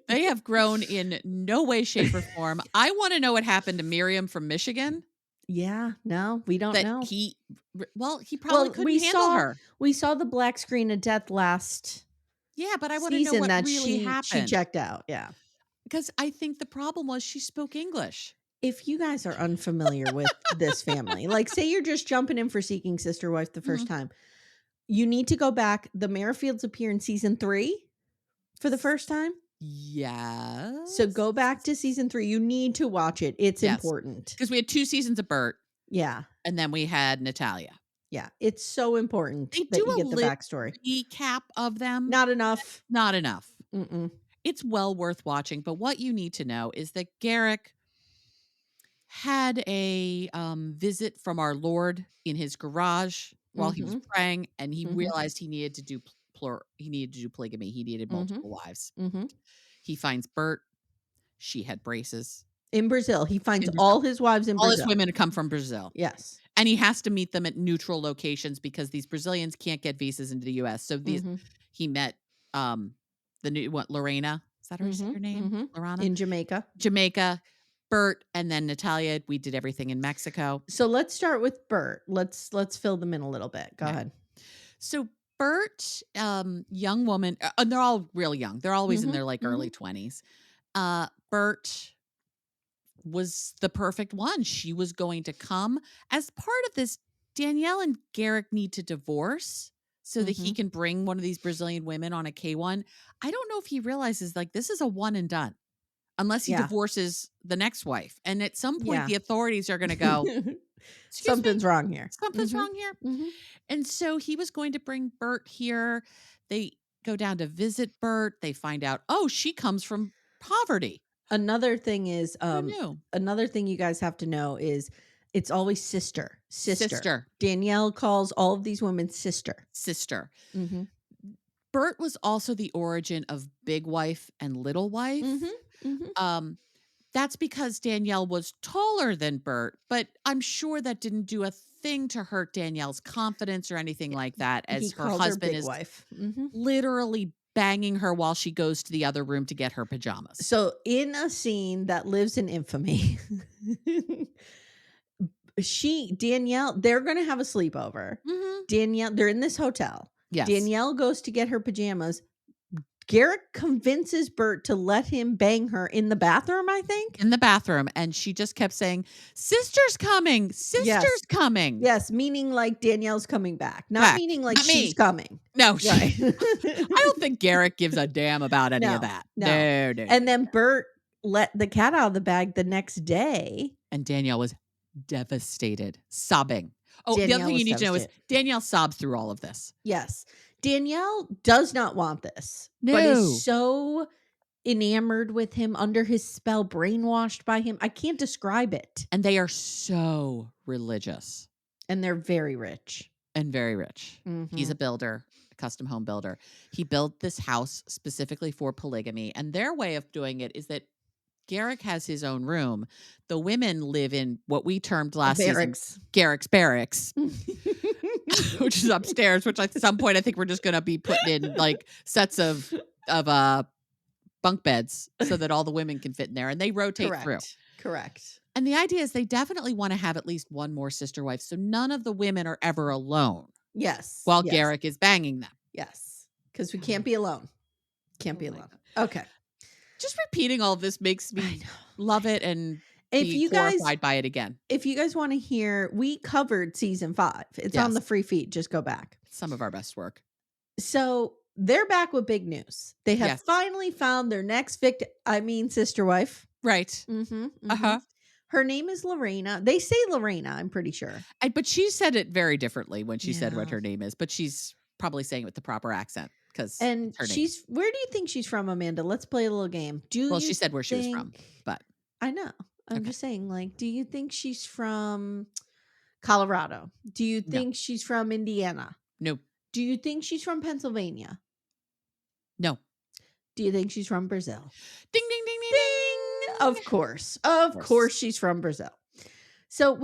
They have grown in no way, shape, or form. I wanna know what happened to Miriam from Michigan. Yeah, no, we don't That know. he probably Well, couldn't handle her. we saw the black screen of death last Yeah, but I wanna know season what that really she happened. checked out. Yeah. Because I think the problem was she spoke English. If you guys are unfamiliar with this family, like say you're just jumping in for Seeking Sister Wife the first Mhm. time, you need to go back. The Merrifields appear in season 3 for the first time. Yes. So go back to season 3. You need to watch it. It's Yes. important. Because we had 2 seasons of Bert, Yeah. and then we had Natalia. Yeah. It's so important They that do you a get the little backstory. recap of them. Not enough. Not enough. Mm-mm. It's well worth watching, but what you need to know is that Garrick had a visit from our Lord in his garage while he was Mhm. praying, and he Mhm. realized he needed to do he needed to do polygamy. He needed Mhm. multiple wives. Mhm. He finds Bert. She had braces In Brazil, he finds in Brazil. all his wives in All his Brazil. women come from Brazil. Yes. And he has to meet them at neutral locations because these Brazilians can't get visas into the US. So Mhm. he met the new Lorena. Is that her, Mhm. her name? Mhm. Lorena? In Jamaica. Jamaica, Bert, and then Natalia. We did everything in Mexico. So let's start with Bert. Let's fill them in a little bit. Go Okay. ahead. So Bert, young woman, and they're all real young. They're always in Mhm. their like Mhm. early 20s. Bert was the perfect one. She was going to come. As part of this, Danielle and Garrick need to divorce so that he Mhm. can bring one of these Brazilian women on a K1. I don't know if he realizes like this is a one and done unless he Yeah. divorces the next wife. And at some point, Yeah. the authorities are going to go, excuse me, Something's wrong here. something's Mhm. wrong here. Mhm. And so he was going to bring Bert here. They go down to visit Bert. They find out, oh, she comes from poverty. Another thing is, Who knew? another thing you guys have to know is it's always sister, sister. Sister, Danielle calls all of these women sister. sister. Mhm. Bert was also the origin of Big Wife and Little Mhm. Wife. Mhm. Um, that's because Danielle was taller than Bert, but I'm sure that didn't do a thing to hurt Danielle's confidence or anything like that, He as her calls her husband big is wife. Mhm. literally banging her while she goes to the other room to get her pajamas. So in a scene that lives in infamy, Danielle, they're gonna have a sleepover. Mhm. Danielle, they're in this hotel. Yes. Danielle goes to get her pajamas. Garrick convinces Bert to let him bang her in the bathroom, I think. In the bathroom, and she just kept saying, "Sister's coming, Yes. sister's coming." Yes, meaning like Danielle's coming back, not Back. meaning like Not she's me. coming. No, Right. I don't think Garrick gives a damn about any of No, that. no. No, no, no, And then no. Bert let the cat out of the bag the next day. And Danielle was devastated, sobbing. Oh, the other Danielle thing you was need to know is devastated. Danielle sobs through all of this. Yes. Danielle does not want this, but is No. so enamored with him, under his spell, brainwashed by him. I can't describe it. And they are so religious And they're very rich. and very rich. He's a Mhm. builder, a custom home builder. He built this house specifically for polygamy. And their way of doing it is that Garrick has his own room. The women live in what we termed The last season barracks. Garrick's barracks, which is upstairs, which at some point I think we're just gonna be putting in like sets of bunk beds so that all the women can fit in there and they rotate through. Correct. Correct. And the idea is they definitely want to have at least one more sister wife so none of the women are ever alone Yes. while Yes. Garrick is banging them. Yes. Because we can't be alone. Can't Oh be my alone. God. Okay. Just repeating all of this makes I me know. love it and If be you guys horrified by it again. if you guys want to hear, we covered season 5. It's on the Yes. free feed. Just go back. Some of our best work. So they're back with big news. They have Yes. finally found their next victim. I mean, sister wife. Right. Mm-hmm, mm-hmm. Uh-huh. Her name is Lorena. They say Lorena, I'm pretty sure. But she said it very differently when she said what Yeah. her name is, but she's probably saying it with the proper accent. because And it's her name. where do you think she's from, Amanda? Let's play a little game. Do Well, you she said where she was from, think but I know. I'm okay. just saying, like, do you think she's from Colorado? Do you No. think she's from Indiana? No. Do you think she's from Pennsylvania? No. Do you think she's from Brazil? Ding, ding, ding, ding, Ding! Of ding. course. Of Of course. course she's from Brazil. So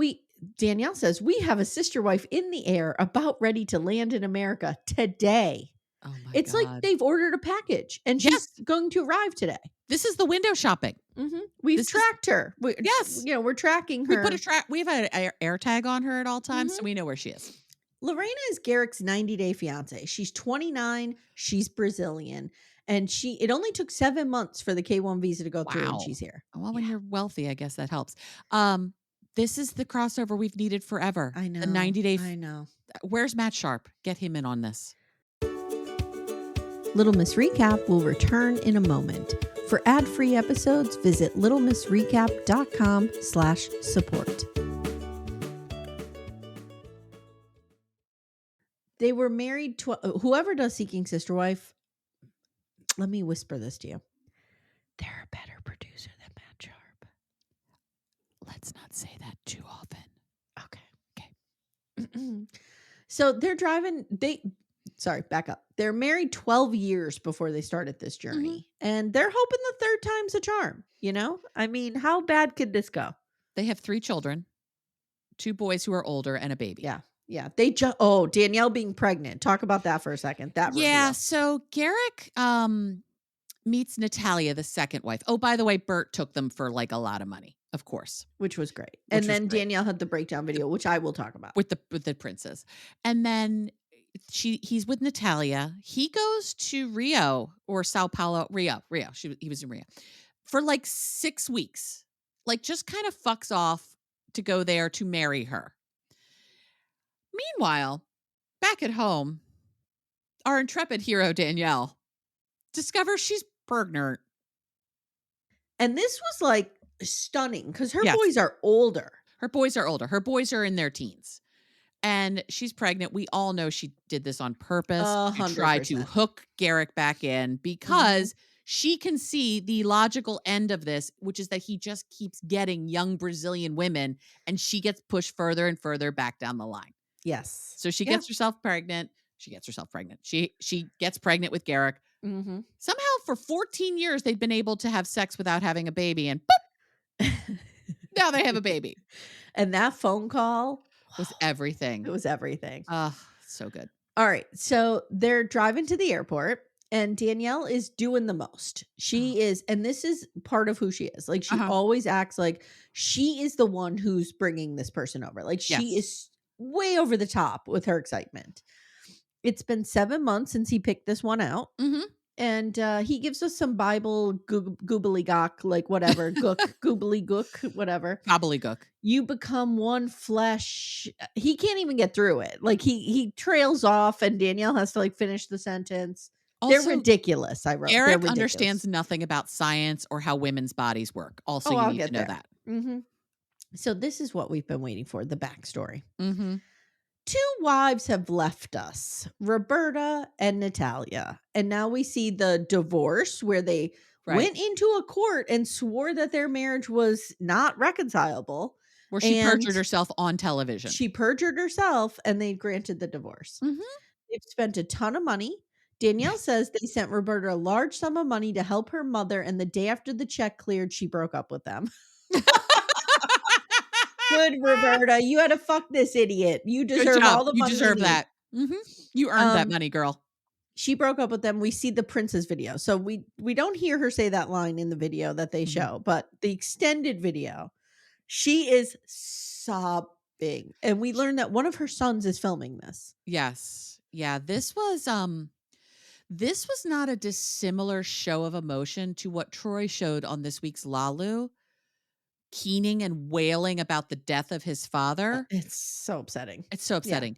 Danielle says, we have a sister wife in the air about ready to land in America today. Oh my It's like god. they've ordered a package and she's Yes. going to arrive today. This is the window shopping. We've This is tracked her. yes. We're tracking We put a her. we have an air tag on her at all times, so Mhm. we know where she is. Lorena is Garrick's 90-day fiance. She's 29. She's Brazilian. And it only took 7 months for the K1 visa to go through and Wow. she's here. Well, when Yeah, you're wealthy, I guess that helps. This is the crossover we've needed forever. I The know. 90-day I know. Where's Matt Sharp? Get him in on this. Little Miss Recap will return in a moment. For ad-free episodes, visit littlemissrecap.com/support. They were married whoever does Seeking Sister Wife, let me whisper this to you. They're a better producer than Matt Sharp. Let's not say that too often. Okay. So they're driving, back up. They're married 12 years before they started this journey. And they're hoping the third time's a charm, you know? I mean, how bad could this go? They have 3 children, 2 boys who are older and a baby. Yeah. Yeah. Danielle being pregnant. Talk about that for a second. That Yeah, reveal. so Garrick meets Natalia, the second wife. Oh, by the way, Bert took them for like a lot of money, of course, Which was great. Which And was then great. Danielle had the breakdown video, which I will talk about. with the princes. And then he's with Natalia. He goes to Rio or Sao Paulo, Rio. He was in Rio for like 6 weeks. Like just kind of fucks off to go there to marry her. Meanwhile, back at home, our intrepid hero Danielle discovers she's pregnant. And this was like stunning because her Yes. boys are older. Her boys are older. Her boys are in their teens. And she's pregnant. We all know she did this on purpose to try to 100%. hook Garrick back in because she can see the logical end of this, which is that he just keeps getting young Brazilian women and she gets pushed further and further back down the line. Yes. So she gets herself pregnant. She gets pregnant with Garrick. Mm-hmm. Somehow for 14 years, they'd been able to have sex without having a baby. And boop, now they have a baby. And that phone call Was everything. It was everything. So good. All right. So they're driving to the airport and Danielle is doing the most. She is, and this is part of who she is. Like she always acts like she is the one who's bringing this person over. Like she is way over the top with her excitement. It's been 7 months since he picked this one out. And he gives us some Bible goobly-gook, like whatever, goobly-gook, whatever. Gobbledygook. You become one flesh. He can't even get through it. Like he trails off and Danielle has to like finish the sentence. Also, they're ridiculous. I wrote. Eric They're understands nothing about science or how women's bodies work. Also, you I'll need get to know there. that. So this is what we've been waiting for, the backstory. 2 wives have left us, Roberta and Natalia. And now we see the divorce where they went into a court and swore that their marriage was not reconcilable. Where she perjured herself on television. She perjured herself and they granted the divorce. They've spent a ton of money. Danielle says they sent Roberta a large sum of money to help her mother. And the day after the check cleared, she broke up with them. Good, Roberta. You had to fuck this idiot. You deserve all the money. You deserve that. You earned that money, girl. She broke up with them. We see the princess video. So we don't hear her say that line in the video that they show, but the extended video, she is sobbing. And we learn that one of her sons is filming this. Yes. Yeah. This was not a dissimilar show of emotion to what Troy showed on this week's Lalu. Keening and wailing about the death of his father. It's so upsetting. It's so upsetting.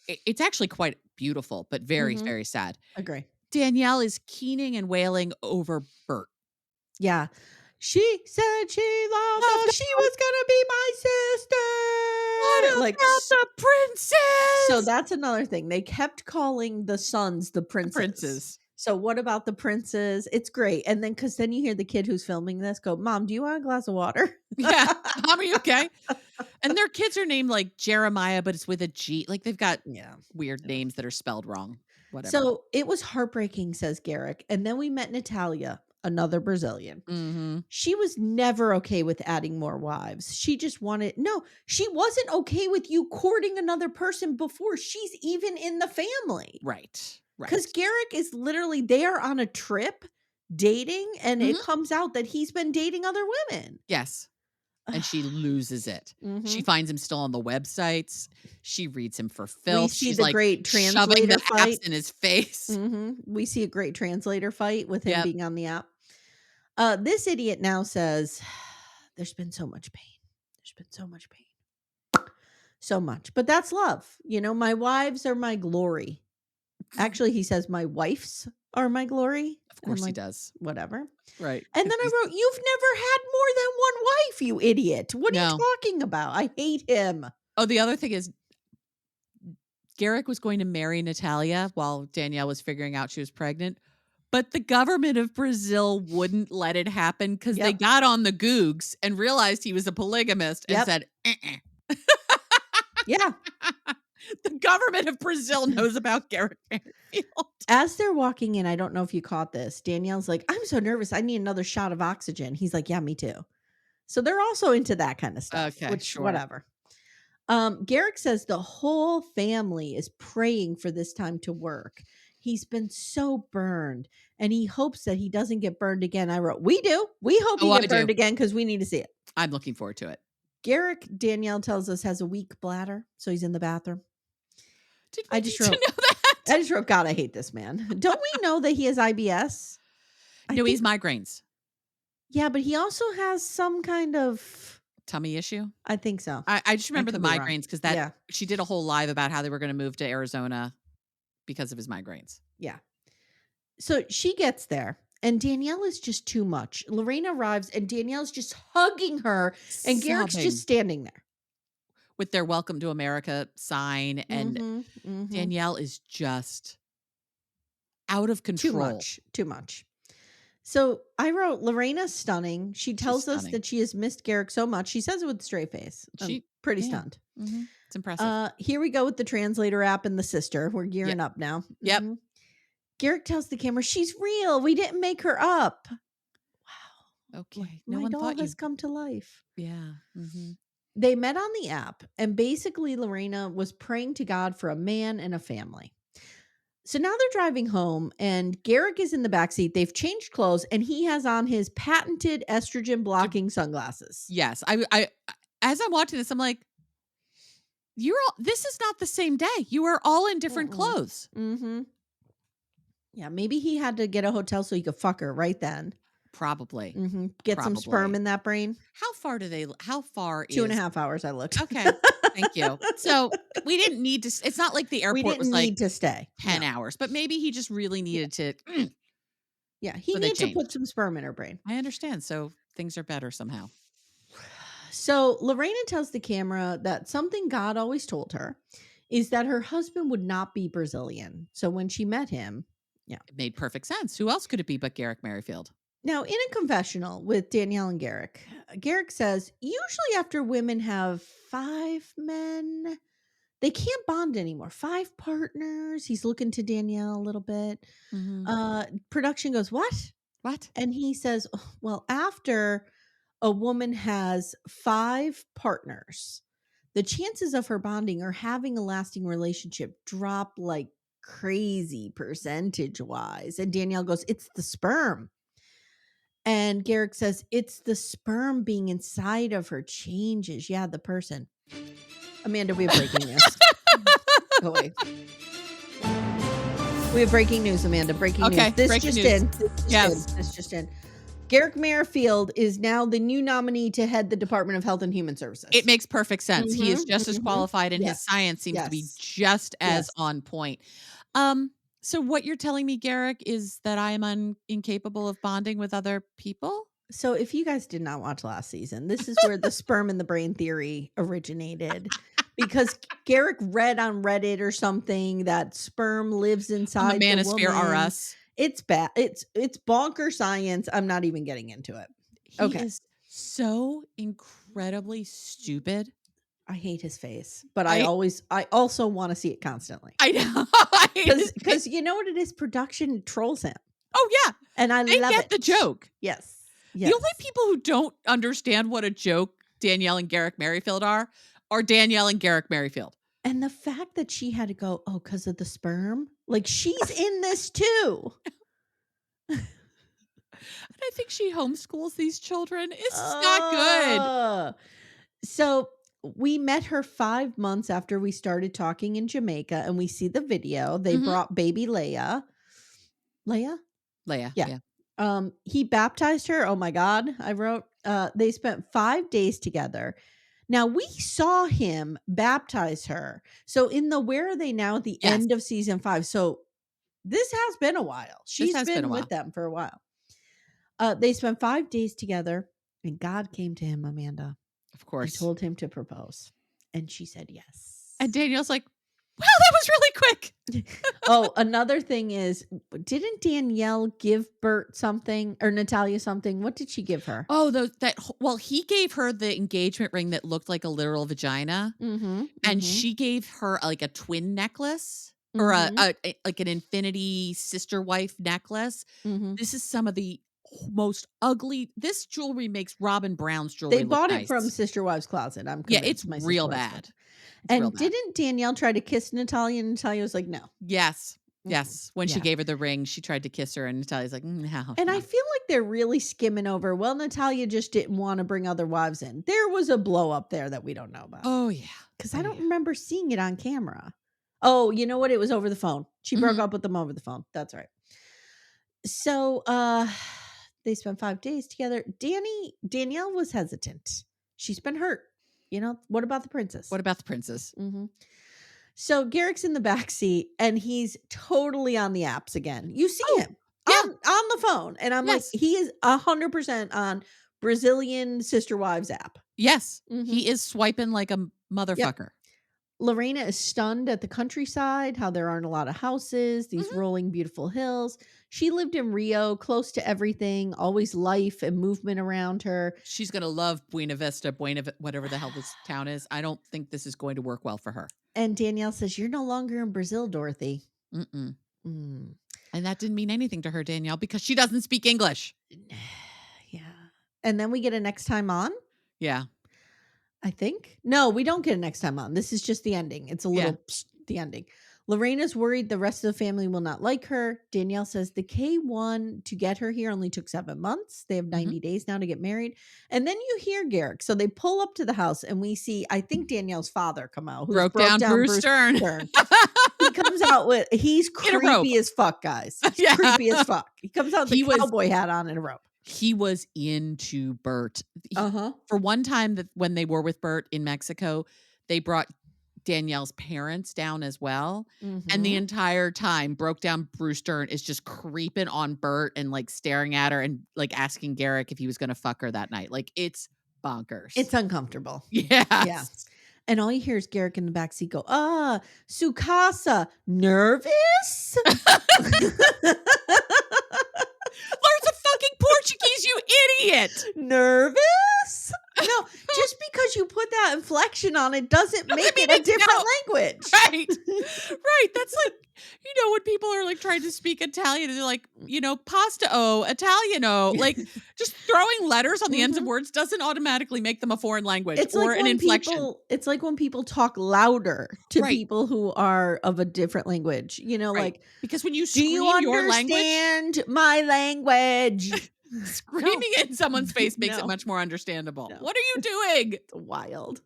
Yeah. It's actually quite beautiful, but very, very sad. Agree. Danielle is keening and wailing over Bert. Yeah. She said she loved Love us. She was gonna be my What sister. Like, about the so princes? that's another thing. They kept calling the sons the The princes. princes. So what about the princes? It's great. And then because then you hear the kid who's filming this go, Mom, do you want a glass of water? Yeah. Mom, are you okay? And their kids are named like Jeremiah, but it's with a G. Like they've got Yeah. weird names that are spelled wrong. Whatever. So it was heartbreaking, says Garrick. And then we met Natalia, another Brazilian. Mm-hmm. She was never okay with adding more wives. She just wanted, no, she wasn't okay with you courting another person before she's even in the family. Right. Because Right. Garrick is literally, they are on a trip dating, and Mhm. it comes out that he's been dating other women. Yes. And she loses it. She Mhm. finds him still on the websites. She reads him for We filth. see She's the like great shoving translator the apps fight. in his face. We see a great translator fight with him Yep. being on the app. This idiot now says, there's been so much pain. There's been so much pain. So much. But that's love. You know, my wives are my glory. Actually, he says my wifes are my glory. Of And I'm course he like, does. whatever. Right. And then 'Cause I he's wrote, you've never had more than one wife, you idiot. What are you no. talking about? I hate him. Oh, the other thing is Garrick was going to marry Natalia while Danielle was figuring out she was pregnant. But the government of Brazil wouldn't let it happen because they Yep. got on the Googs and realized he was a polygamist and Yep. said, "Uh-uh." Yeah. The government of Brazil knows about Garrick Merrifield. As they're walking in, I don't know if you caught this. Danielle's like, I'm so nervous. I need another shot of oxygen. He's like, yeah, me too. So they're also into that kind of stuff, Okay, which sure. whatever. Garrick says the whole family is praying for this time to work. He's been so burned and he hopes that he doesn't get burned again. I wrote, we do. We hope Oh, you I get do. burned again because we need to see it. I'm looking forward to it. Garrick, Danielle tells us, has a weak bladder. So he's in the bathroom. Did we I need just to wrote, know that? I just wrote, God, I hate this man. Don't we know that he has IBS? I No, think, he's migraines. yeah, but he also has some kind of, Tummy issue? I think so. I just I remember the could be wrong. migraines because Yeah. she did a whole live about how they were gonna move to Arizona because of his migraines. Yeah. So she gets there and Danielle is just too much. Lorena arrives and Danielle's just hugging her and Garrick's Sobbing just standing there. with their Welcome to America sign, and Mm-hmm. Danielle is just out of Too control. much. Too much. So I wrote, Lorena's stunning. She She's tells us stunning. that she has missed Garrick so much. She says it with a straight face. I'm pretty Yeah. stunned. Mhm. It's impressive. Here we go with the translator app and the sister. We're Yep. gearing up now. Yep. Mhm. Garrick tells the camera, she's real. We didn't make her up. Wow. Okay. No My one doll thought you has come to life. Yeah. Mhm. They met on the app, and basically Lorena was praying to God for a man and a family. So now they're driving home, and Garrick is in the backseat. They've changed clothes, and he has on his patented estrogen blocking sunglasses. Yes. I as I'm watching this, I'm like, this is not the same day. You are all in different clothes. Mm-hmm. Yeah, maybe he had to get a hotel so he could fuck her right then. Probably. Mm-hmm. Get some sperm in that brain. How far is 2.5 hours, I looked. Okay. Thank you. So we didn't need to it's not like the We airport was didn't like need to stay. 10 No. hours, but maybe he just really needed to Yeah, he so they needed to put changed. some sperm in her brain. I understand. So things are better somehow. So Lorena tells the camera that something God always told her is that her husband would not be Brazilian. So when she met him, yeah. It made perfect sense. Who else could it be but Garrick Merrifield? Now, in a confessional with Danielle and Garrick, Garrick says, usually after women have 5 men, they can't bond anymore. 5 partners. He's looking to Danielle a little bit. Production goes, what? What? And he says, "Oh, well, after a woman has 5 partners, the chances of her bonding or having a lasting relationship drop like crazy percentage wise. And Danielle goes, it's the sperm. And Garrick says, it's the sperm being inside of her changes. Yeah, the person. Amanda, we have breaking news. Go away. We have breaking news, Amanda. Breaking news. This breaking just news. in. This just in. Garrick Merrifield is now the new nominee to head the Department of Health and Human Services. It makes perfect sense. He is just as qualified and his Yes. science seems to be Yes. just as Yes. on point. So what you're telling me, Garrick, is that I am incapable of bonding with other people? So if you guys did not watch last season, this is where the sperm in the brain theory originated because Garrick read on Reddit or something that sperm lives On the inside the Manosphere R woman. Us. It's bad. It's bonker science. I'm not even getting into it. He Okay. is so incredibly stupid. I hate his face, but I I also want to see it constantly. I know. I hate his face. Because you know what it is? Production trolls him. Oh, yeah. And I They love get it. the joke. Yes. The only people who don't understand what a joke Danielle and Garrick Merrifield are Danielle and Garrick Merrifield. And the fact that she had to go, oh, because of the sperm? Like, she's in this too. And I think she homeschools these children. It's just not good. So we met her 5 months after we started talking in Jamaica, and we see the video. They Mhm. brought baby Leia. Leia? Leia. Yeah. Yeah. He baptized her. Oh my God, I wrote. They spent 5 days together. Now we saw him baptize her. So in the Where Are They Now at the Yes. end of season 5. So this has been a while. She's has been been a while. with them for a while. They spent 5 days together, and God came to him, Amanda, Of and course. told him to propose. And she said yes. And Danielle's like, wow, that was really quick. Oh, another thing is, didn't Danielle give Bert something or Natalia something? What did she give her? Oh, well, he gave her the engagement ring that looked like a literal vagina. And she gave her like a twin necklace or like an infinity sister wife necklace. This is some of the most ugly. This jewelry makes Robin Brown's jewelry They look bought nice. it from Sister Wives Closet. I'm Yeah, convinced it's my real Sister Wives bad. Closet. It's real And bad. didn't Danielle try to kiss Natalia, and Natalia was like, no. Yes. Yes. When she Yeah. gave her the ring, she tried to kiss her, and Natalia's like, no. And I no." feel like they're really skimming over. Well, Natalia just didn't want to bring other wives in. There was a blow up there that we don't know about. Oh, yeah. Because I don't remember seeing it on camera. Oh, you know what? It was over the phone. She broke up with them over the phone. That's right. So they spent 5 days together. Danielle was hesitant. She's been hurt. You know, what about the princess? What about the princess? So Garrick's in the back seat and he's totally on the apps again. You see him yeah. on the phone. And I'm Yes. like, he is 100% on Brazilian Sister Wives app. Yes. He is swiping like a motherfucker. Lorena is stunned at the countryside, how there aren't a lot of houses, these rolling beautiful hills. She lived in Rio, close to everything, always life and movement around her. She's going to love Buena Vista, whatever the hell this town is. I don't think this is going to work well for her. And Danielle says, you're no longer in Brazil, Dorothy. And that didn't mean anything to her, Danielle, because she doesn't speak English. Yeah. And then we get a next time on. Yeah. I think. No, we don't get a next time on. This is just the ending. It's a little the ending. Lorena's worried the rest of the family will not like her. Danielle says the K1 to get her here only took 7 months. They have 90 days now to get married. And then you hear Garrick. So they pull up to the house and we see, I think, Danielle's father come out. Who broke down Bruce Stern. He comes out with, he's creepy as fuck, guys. He's creepy as fuck. He comes out with a cowboy hat on and a rope. He was into Bert. For one time that when they were with Bert in Mexico, they brought Danielle's parents down as well. And the entire time, broke down Bruce Stern is just creeping on Bert and like staring at her and like asking Garrick if he was going to fuck her that night. Like it's bonkers. It's uncomfortable. Yes. Yeah. And all you hear is Garrick in the backseat go, Sukasa, nervous? Learn some fucking Portuguese, you idiot. Nervous? No, just because you put that inflection on it doesn't make it a different language. Right. Right. That's like, when people are like trying to speak Italian and they're like, pasta-o, Italiano, like just throwing letters on the ends of words doesn't automatically make them a foreign language or an inflection. It's like when people talk louder to people who are of a different language, like, because when you scream your language, understand my language? Screaming it in someone's face makes it much more understandable. No. What are you doing? It's wild.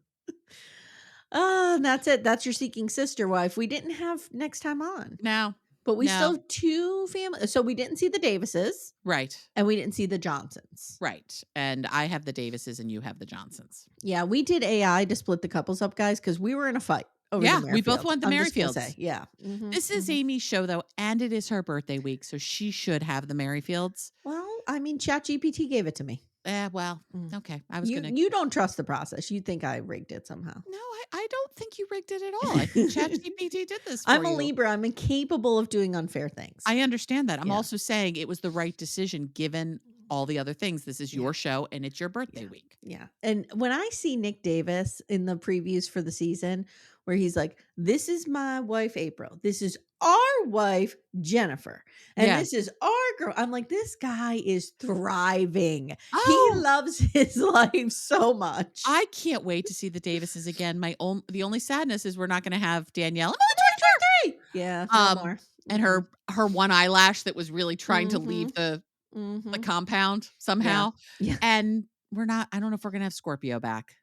And that's it. That's your Seeking Sister Wife. We didn't have next time on. No. But we still have 2 families. So we didn't see the Davises. Right. And we didn't see the Johnsons. Right. And I have the Davises and you have the Johnsons. Yeah, we did AI to split the couples up, guys, because we were in a fight. We both want the Merrifields. Yeah. This is Amy's show, though, and it is her birthday week, so she should have the Merrifields. Well, I mean, ChatGPT gave it to me. Well, Mm. okay. I was gonna. You don't trust the process. You think I rigged it somehow. No, I don't think you rigged it at all. I think ChatGPT did this I'm for a you. Libra. I'm incapable of doing unfair things. I understand that. I'm Yeah. also saying it was the right decision given all the other things. This is Yeah. your show and it's your birthday Yeah. week. Yeah. And when I see Nick Davis in the previews for the season, where he's like, "This is my wife, April. This is our wife, Jennifer. And Yeah. this is our girl." I'm like, this guy is thriving. He Oh, loves his life so much. I can't wait to see the Davises again. The only sadness is we're not going to have Danielle. I'm Hey. Yeah, only no 24. more. And her one eyelash that was really trying to leave Mhm. the Mhm. compound Yeah. somehow. Yeah. And we're not. I don't know if we're going to have Scorpio back.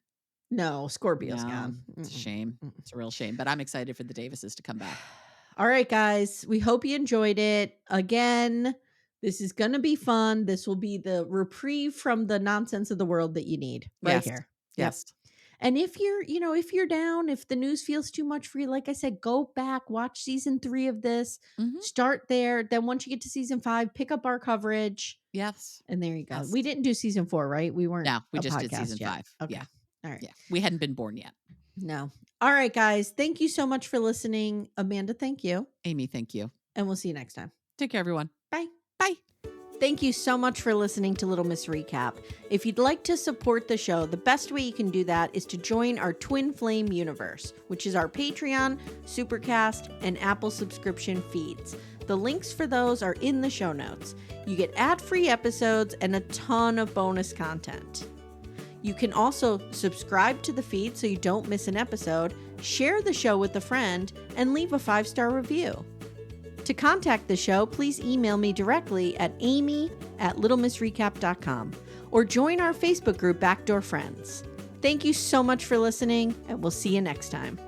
No, Scorpio's No, gone. it's a Mm-mm. shame. Mm-mm. It's a real shame. But I'm excited for the Davises to come back. All right, guys. We hope you enjoyed it. Again, this is going to be fun. This will be the reprieve from the nonsense of the world that you need right Yes. here. Yep. Yes. And if if you're down, if the news feels too much for you, like I said, go back, watch season 3 of this, Mhm. start there. Then once you get to season 5, pick up our coverage. Yes. And there you go. Yes. We didn't do season 4, right? We weren't No, we a just did podcast season yet. 5. Okay. Yeah. All right. Yeah. We hadn't been born yet. No. All right, guys. Thank you so much for listening. Amanda, thank you. Amy, thank you. And we'll see you next time. Take care, everyone. Bye. Bye. Thank you so much for listening to Little Miss Recap. If you'd like to support the show, the best way you can do that is to join our Twin Flame universe, which is our Patreon, Supercast, and Apple subscription feeds. The links for those are in the show notes. You get ad-free episodes and a ton of bonus content. You can also subscribe to the feed so you don't miss an episode, share the show with a friend, and leave a 5-star review. To contact the show, please email me directly at amy@littlemissrecap.com or join our Facebook group Backdoor Friends. Thank you so much for listening, and we'll see you next time.